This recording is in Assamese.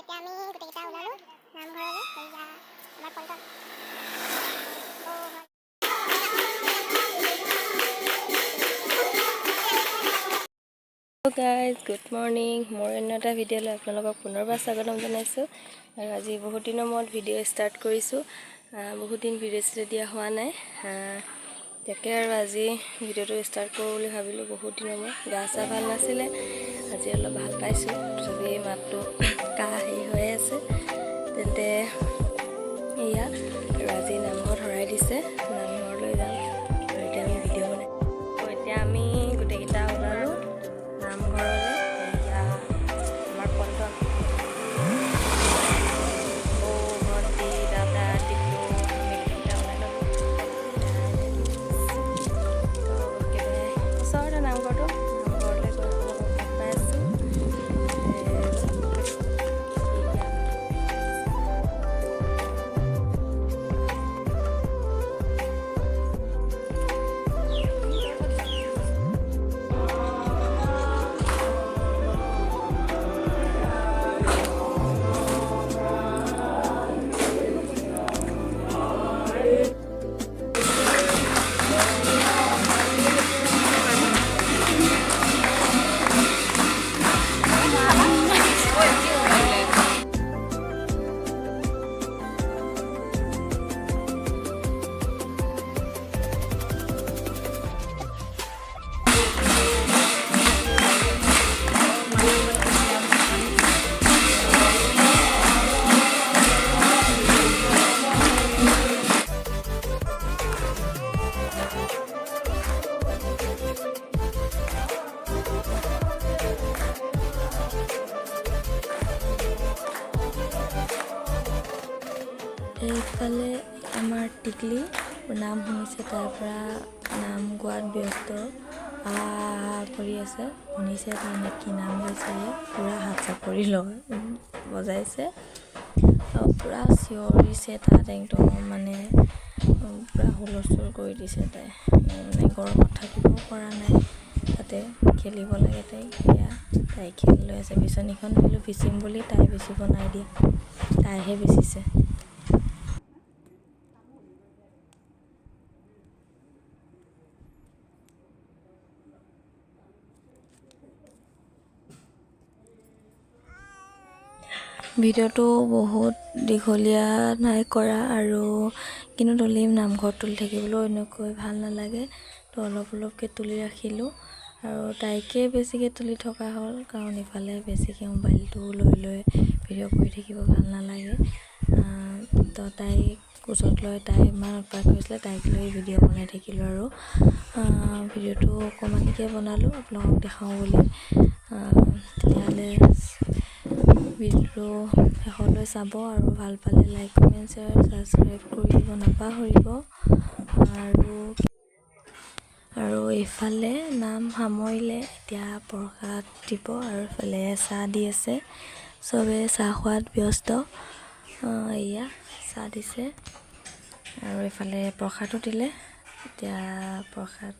এতিয়া আমি গোটেইকেইটা ওলালো নামঘৰলৈ এয়া আমাৰ Paltan Hello guys, good morning. মোৰ এটা ভিডিঅ'লৈ আপোনালোকক পুনৰবাৰ স্বাগতম জনাইছোঁ। আৰু আজি বহুত দিনৰ মূৰত ভিডিঅ' ষ্টাৰ্ট কৰিছোঁ। বহুত দিন ভিডিঅ' দিয়া হোৱা নাই। তাকে আৰু আজি ভিডিঅ'টো ষ্টাৰ্ট কৰোঁ বুলি ভাবিলোঁ। বহুত দিনৰ মূৰত গা চা ভাল নাছিলে, আজি অলপ ভাল পাইছোঁ। তথাপি মাতটো কাহ হৈ আছে। তেন্তে এয়া আৰু আজি নামঘৰত হৰাই দিছে, নামঘৰলৈ যাম আৰু এতিয়া আমি ভিডিঅ' বনাই। এতিয়া আমি গোটেইকেইটা ওলালোঁ নামঘৰলৈ। এয়া আমাৰ পল্টন ভণ্টি দাদা টিকলো আমি গোটেইকেইটা ওলাই ল'লোঁ। একেবাৰে ওচৰতে নামঘৰটো, নামঘৰলৈ গৈ অলপ ভাল পাই আছোঁ। এইফালে আমাৰ টিকলি নাম শুনিছে, তাৰ পৰা নাম গোৱাত ব্যস্ত কৰি আছে। শুনিছে তাৰমানে কি নাম গাইছে, পূৰা হাত চাপৰি বজাইছে আৰু পূৰা চিঞৰিছে তাত, একদম মানে পূৰা হুলস্থুল কৰি দিছে। তাই মানে গৰমত থাকিব পৰা নাই, তাতে খেলিব লাগে তাই। সেয়া তাই খেল লৈ আছে। বিচনীখন দিলোঁ বিচিম বুলি, তাই বিচিব নাই দিয়া, তাইহে বিচিছে। ভিডিঅ'টো বহুত দীঘলীয়া নাই কৰা, আৰু কিন্তু তুলি নামঘৰত তুলি থাকিবলৈও এনেকৈ ভাল নালাগে, তো অলপ অলপকৈ তুলি ৰাখিলোঁ। আৰু তাইকে বেছিকৈ তুলি থকা হ'ল, কাৰণ ইফালে বেছিকৈ মোবাইলটো লৈ ভিডিঅ' কৰি থাকিব ভাল নালাগে। তো তাইক কোচত লৈ তাই ইমান উৎপাত কৰিছিলে, তাইক লৈ ভিডিঅ' বনাই থাকিলোঁ। আৰু ভিডিঅ'টো অকণমানিকৈ বনালোঁ আপোনালোকক দেখাওঁ বুলি। তেতিয়াহ'লে ভিডিঅ'টো শেষলৈ চাব, আৰু ভাল পালে লাইক কমেণ্ট শ্বেয়াৰ ছাবস্ক্ৰাইব কৰি দিব নাপাহৰিব। আৰু এইফালে নাম সামৰিলে, এতিয়া প্ৰসাদ দিব, আৰু এইফালে চাহ দি আছে। চবে চাহ খোৱাত ব্যস্ত। এয়া চাহ দিছে, আৰু এইফালে প্ৰসাদো দিলে। এতিয়া প্ৰসাদ